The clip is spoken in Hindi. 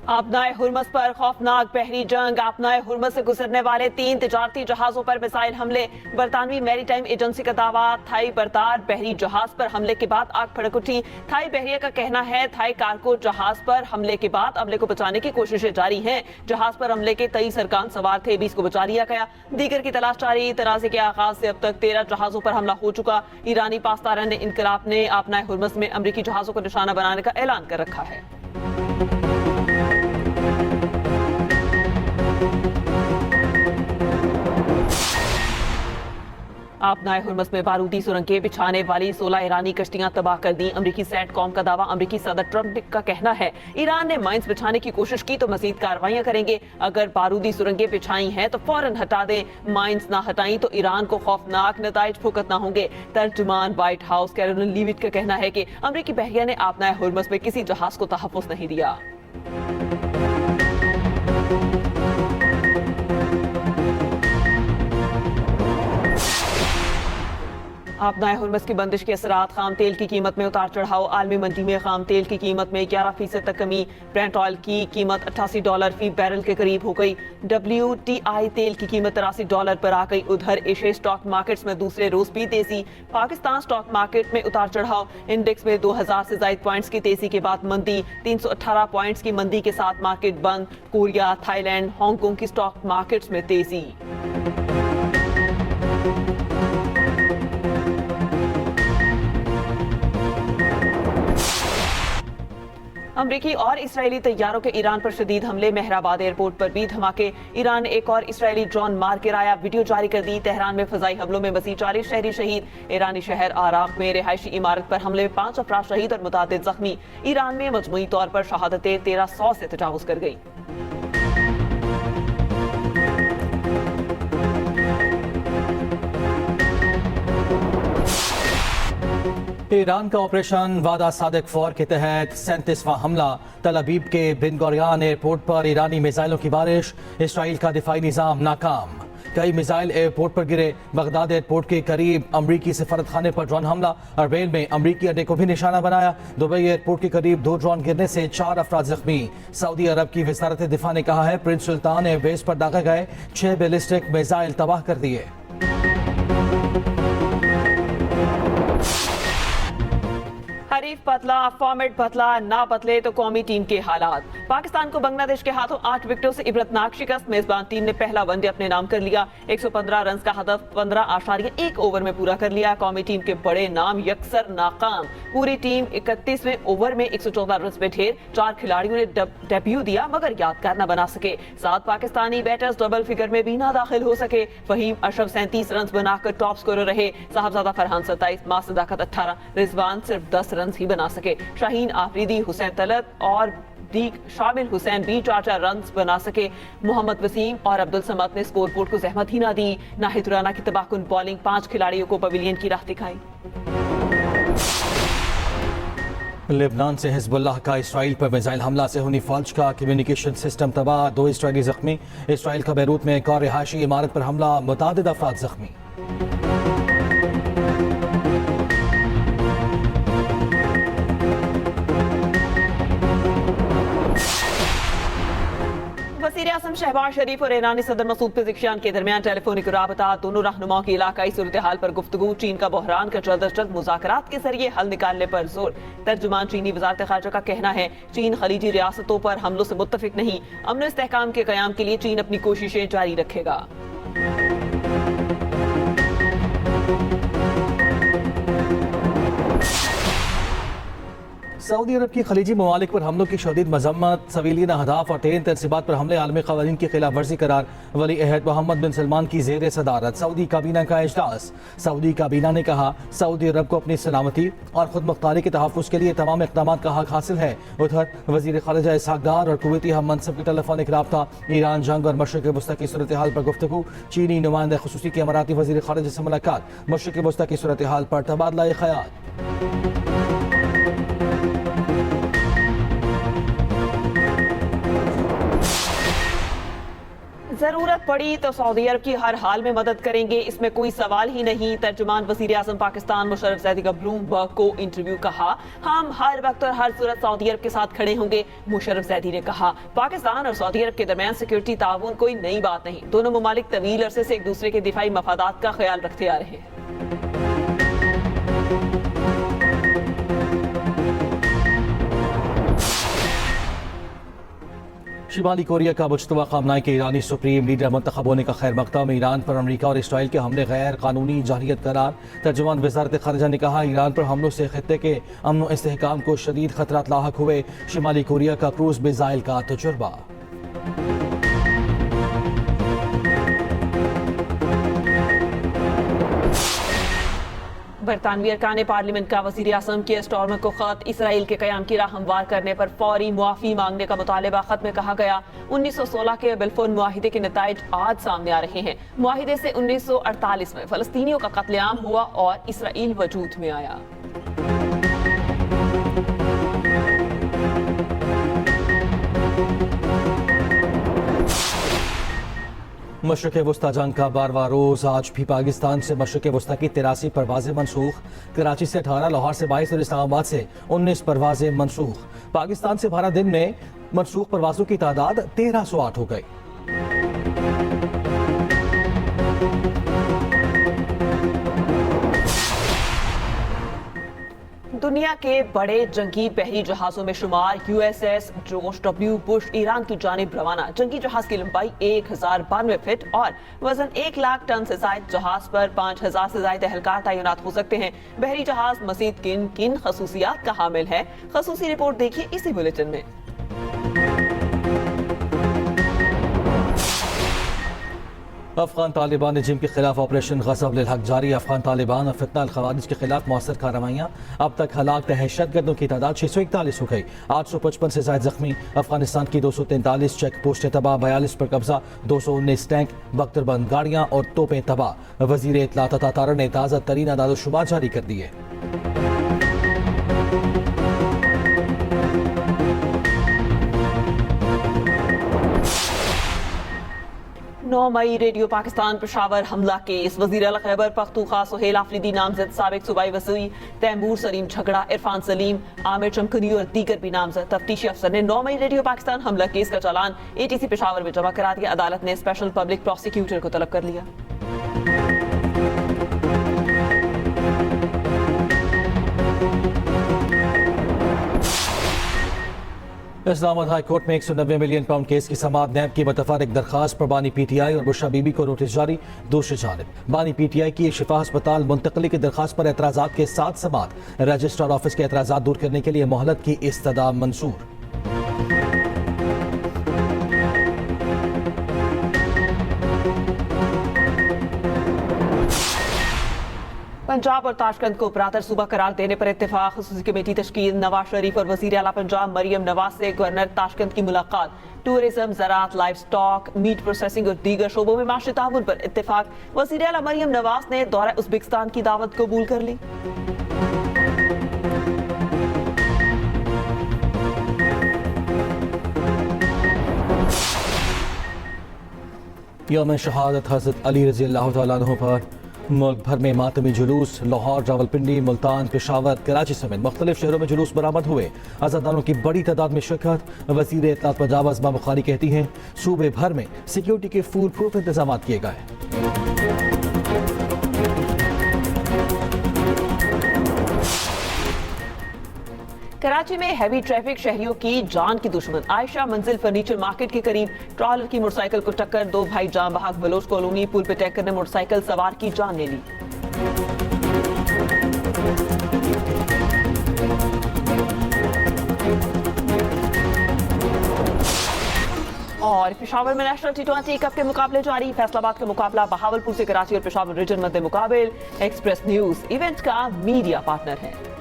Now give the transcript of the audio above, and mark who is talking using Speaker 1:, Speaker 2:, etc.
Speaker 1: आपनाए हुर्मस पर खौफनाक बहरी जंग। आपनाए हुर्मस से गुजरने वाले 3 तिजारती जहाजों पर मिसाइल हमले। बरतानवी मैरीटाइम एजेंसी का दावा, थाई बरतार बहरी जहाज पर हमले के बाद आग भड़क उठी। थाई बहरिया का कहना है थाई कार्गो जहाज पर हमले के बाद अमले को बचाने की कोशिशें जारी हैं। जहाज पर हमले के 23 अरकान सवार थे, 20 को बचा लिया गया। दीगर की तलाश जारी। तनाज़े के आगाज से अब तक 13 जहाजों पर हमला हो चुका। ईरानी पासदारान इनकलाब ने आपनाए हुर्मस में अमरीकी जहाजों को निशाना बनाने का ऐलान कर रखा है। आपनाए हुर्मस में बारूदी सुरंगें बिछाने वाली 16 ईरानी कश्तियां तबाह कर दी। अमरीकी सैटकॉम का दावा। अमरीकी सदर ट्रंप का कहना है ईरान ने माइंस बिछाने की कोशिश की तो मजीद कार्रवाइयां करेंगे। अगर बारूदी सुरंगें बिछाई हैं तो फौरन हटा दें। माइंस ना हटाई तो ईरान को खौफनाक नताइज भुगतना होंगे। तर्जुमान व्हाइट हाउस कैरोलिन लीविट का कहना है कि अमरीकी बहरिया ने आपनाए हुर्मस में किसी जहाज को तहफ्फुज़ नहीं दिया। आपनाए हुर्मस की बंदिश के असरात। खाम तेल की कीमत में उतार चढ़ाव। आलमी मंडी में खाम तेल की कीमत में 11% तक कमी। ब्रेंट ऑयल की कीमत $88 फी बैरल के करीब हो गई। WTI तेल की कीमत $83 पर आ गई। उधर एशियाई स्टॉक मार्केट्स में दूसरे रोज भी तेजी। पाकिस्तान स्टॉक मार्केट में उतार चढ़ाव। इंडेक्स में 2000 से ज्यादा पॉइंट्स की तेजी के बाद मंदी। 318 पॉइंट्स की मंदी के साथ मार्केट बंद। कोरिया, थाईलैंड, हांगकांग की स्टॉक मार्केट्स में तेजी। अमरीकी और इसराइली तैयारों के ईरान पर शदीद हमले। मेहराबाद एयरपोर्ट पर भी धमाके। ईरान ने एक और इसराइली ड्रोन मार गिराया, वीडियो जारी कर दी। तेहरान में फजाई हमलों में मजीद 40 शहरी शहीद। ईरानी शहर आराक में रिहायशी इमारत पर हमले में 5 अफराद शहीद और मुतादिद जख्मी। ईरान में मजमूई तौर पर शहादतें 1300 से तजावुज कर गई।
Speaker 2: ईरान का ऑपरेशन वादा सादिक फौर के तहत 37वां हमला। तल अबीब के बिन गोरियान एयरपोर्ट पर ईरानी मिसाइलों की बारिश। इसराइल का दिफाई निजाम नाकाम। कई मिसाइल एयरपोर्ट पर गिरे। बगदाद एयरपोर्ट के करीब अमरीकी सफारत खाने पर ड्रोन हमला। अरबेल में अमरीकी अड्डे को भी निशाना बनाया। दुबई एयरपोर्ट के करीब 2 ड्रोन गिरने से 4 अफराद जख्मी। सऊदी अरब की वजारत दिफा ने कहा है प्रिंस सुल्तान एयरबेस पर दागे गए 6 बैलिस्टिक मिसाइल तबाह कर दिए।
Speaker 1: हरीफ पतला, फॉर्मेट बदला, ना बदले तो कौमी टीम के हालात। पाकिस्तान को बांग्लादेश के हाथों 8 विकेटों से इबरतनाक शिकस्त। मेजबान टीम ने पहला वनडे अपने नाम कर लिया। 115 रन का हदफ 15.1 ओवर में पूरा कर लिया। कौमी टीम के बड़े नाम यकसर नाकाम। पूरी टीम 31वें ओवर में 114 रन पे ढेर। 4 खिलाड़ियों ने डेब्यू दिया मगर यादगार न बना सके। 7 पाकिस्तानी बैटर्स डबल फिगर में भी ना दाखिल हो सके। फहीम अशरफ 37 रन बनाकर टॉप स्कोरर रहे। साहबजादा फरहान 27, मां सदाकत 18, रिजवान सिर्फ 10 रन ही बना सके। शाहीन आफरीदी, हुसैन तलत और शामिल हुसैन भी 4 रन बना सके। मोहम्मद वसीम और अब्दुल समद ने स्कोरबोर्ड को जहमत ही ना दी। नाहिद राना की तबाहकुन बॉलिंग 5 खिलाड़ियों को पवेलियन की राह दिखाई।
Speaker 2: लेबनान से हिजबुल्लाह का इसराइल पर मिसाइल हमला से हुनी फौज का कम्युनिकेशन सिस्टम तबाह। 2 इसराइली जख्मी। इसराइल का बैरूत में एक और रिहायशी इमारत पर हमला, मुतादिद अफराद जख्मी।
Speaker 1: वज़ीर आज़म शहबाज शरीफ और ईरानी सदर मसूद पेज़ेश्कियान के दरमियान टेलीफोनिक राबता। दोनों रहनुमाओं की इलाकाई सूरत हाल पर गुफ्तगू। चीन का बहरान का जल्द अज जल्द मुज़ाकरात के जरिए हल निकालने पर जोर। तर्जुमान चीनी वज़ारत ख़ारजा का कहना है चीन खलीजी रियासतों पर हमलों से मुत्तफिक नहीं। अमन इस्तेहकाम के क़याम के लिए चीन अपनी कोशिशें जारी रखेगा।
Speaker 2: सऊदी अरब की खलीजी ममालिक पर हमलों की शदीद मजम्मत। सवीलिन अहदाफ और तेन तनसीबात पर हमले आलमी क़वानीन की खिलाफ वर्जी करार। वली अहद मोहम्मद बिन सलमान की ज़ेर सदारत सऊदी काबीना का इजलास। सऊदी काबीना ने कहा सऊदी अरब को अपनी सलामती और खुद मुख्तारी के तहफ़्फ़ुज़ के लिए तमाम इक़दामात का हक हासिल है। उधर वज़ीर ख़ारिजा इसहाक़ डार और कुवैती हम मनसब की टेलीफोनिक राब्ता। ईरान जंग और मशरिक़ वस्ता की सूरत हाल पर गुफ्तगू। चीनी नुमाइंदा ख़ुसूसी के अमाराती वज़ीर ख़ारिजा से मुलाकात। मशरिक़ वस्ता की सूरत हाल पर तबादला ख़याल।
Speaker 1: जरूरत पड़ी तो सऊदी अरब की हर हाल में मदद करेंगे, इसमें कोई सवाल ही नहीं। तर्जुमान वजीर आजम पाकिस्तान मुशर्रफ ज़ैदी का ब्लूमबर्ग को इंटरव्यू। कहा, हम हर वक्त और हर सूरत सऊदी अरब के साथ खड़े होंगे। मुशर्रफ ज़ैदी ने कहा, पाकिस्तान और सऊदी अरब के दरमियान सिक्योरिटी ताउन कोई नई बात नहीं। दोनों ममालिक तवील अरसे से एक दूसरे के दिफाई मफादात का ख्याल रखते आ रहे हैं।
Speaker 2: शिमाली कोरिया का मुश्तबा खामनाई के ईरानी सुप्रीम लीडर मुंतखब होने का खैर मकदम। ईरान पर अमरीका और इसराइल के हमले गैर कानूनी जाहिलियत करार। तर्जुमान वजारत खारजा ने कहा, ईरान पर हमलों से खित्ते के अमन व इस्तेहकाम को शदीद खतरात लाहक हुए। शिमाली कोरिया का क्रूज मिसाइल का तजुर्बा।
Speaker 1: बरतानवी अरकान पार्लियामेंट का वज़ीर आज़म के स्टॉर्मर को खत। इसराइल के क़याम की राह हमवार करने पर फौरी मुआफ़ी मांगने का मुतालबा। खत में कहा गया, 1916 के बिल्फोर मुआहिदे के नताइज आज सामने आ रहे हैं। मुआहिदे से 1948 में फ़लस्तीनियों का कत्लेआम हुआ और इसराइल वजूद में आया।
Speaker 2: मशरक़ वस्ता जंग का 12वां रोज़ आज भी पाकिस्तान से मशरक़ वस्ता की 83 परवाजें मनसूख। कराची से 18, लाहौर से 22 और इस्लामाबाद से 19 परवाजें मनसूख। पाकिस्तान से 12 दिन में मनसूख परवाजों की तादाद 1308 हो गई।
Speaker 1: दुनिया के बड़े जंगी बहरी जहाजों में शुमार USS George W Bush Iran की जानिब रवाना। जंगी जहाज की लंबाई 1092 फीट और वजन 1 लाख टन से जायद। जहाज पर 5000 से ज्यादा एहलकार तैनात हो सकते हैं। बहरी जहाज मजीद किन किन खसूसियात का हामिल है, खसूसी रिपोर्ट देखिए इसी बुलेटिन में।
Speaker 2: अफगान तालिबान जिम के खिलाफ ऑपरेशन गज़ब लिल हक जारी। अफगान तालिबान और फितना अल खवारिज के खिलाफ मौसर कार्रवाइयाँ। अब तक हलाक दहशतगर्दों की तादाद 641 हो गई। 855 से ज्यादा जख्मी। अफगानिस्तान की 243 चेक पोस्टें तबाह, 42 पर कब्जा, 219 टैंक, बख्तरबंद गाड़ियाँ और तोपें तबाह। वजीर इत्तलात अता तारा ने ताज़ा तरीन आदादोशुमार जारी कर दिए।
Speaker 1: 9 मई रेडियो पाकिस्तान पेशावर हमला केस। वजीर आला खैबर पख्तूनख्वा सुहेल आफरीदी नामजद, साबिक सूबाई वज़ीर तैमूर सलीम झगड़ा, इरफान सलीम, आमिर चमकनी और दीगर भी नामजद। तफ्तीशी अफसर ने 9 मई रेडियो पाकिस्तान हमला केस का चालान ATC पेशावर में जमा करा दिया। अदालत ने स्पेशल पब्लिक प्रोसिक्यूटर को तलब कर लिया।
Speaker 2: इस्लामाबाद हाई कोर्ट में 190 मिलियन पाउंड केस की समाअत। नैब की मुतफर्रिक दरखास्त पर बानी PTI और बुशरा बीबी को नोटिस जारी। दूसरी जानिब बानी PTI की शिफा अस्पताल मुंतकली की दरखास्त पर एतराज़ात के साथ समाअत। रजिस्ट्रार ऑफिस के एतराज़ात दूर करने के लिए मोहलत की इस्तदा मंजूर।
Speaker 1: पंजाब और ताशकंद को बरातर सूबा करार देने पर इत्तेफाक। खुसूसी कमेटी तश्कील। नवाज शरीफ और वजीर आला पंजाब मरियम नवाज से गवर्नर ताशकंद की मुलाकात। टूरिज्म, ज़राअत, लाइव स्टॉक, मीट प्रोसेसिंग और दीगर शोबों में माशी ताउन पर इत्तेफाक। वजीर आला मरियम नवाज ने दौरा उज़्बेकिस्तान की दावत कबूल कर ली।
Speaker 2: यौम शहादत हज़रत अली रज़ी अल्लाह तआला अन्हु पर मुल्क भर में मातमी जुलूस। लाहौर, रावलपिंडी, मुल्तान, पेशावर, कराची समेत मुख्तलिफ शहरों में जुलूस बरामद हुए। अज़ादारों की बड़ी तादाद में शिरकत। वज़ीर इत्तलात पंजाब अज़मा बुखारी कहती हैं, सूबे भर में सिक्योरिटी के फूल प्रूफ इंतजाम किए गए।
Speaker 1: कराची में हैवी ट्रैफिक शहरियों की जान की दुश्मन। आयशा मंजिल फर्नीचर मार्केट के करीब ट्रॉलर की मोटरसाइकिल को टक्कर। 2 भाई जान बहक। बलोच कॉलोनी पुल पे टैंकर ने मोटरसाइकिल सवार की जान ले ली। और पेशावर में नेशनल T20 कप के मुकाबले जारी। फैसलाबाद का मुकाबला बहावलपुर से कराची और पेशावर रीजन मध्य मुकाबले। एक्सप्रेस न्यूज इवेंट का मीडिया पार्टनर है।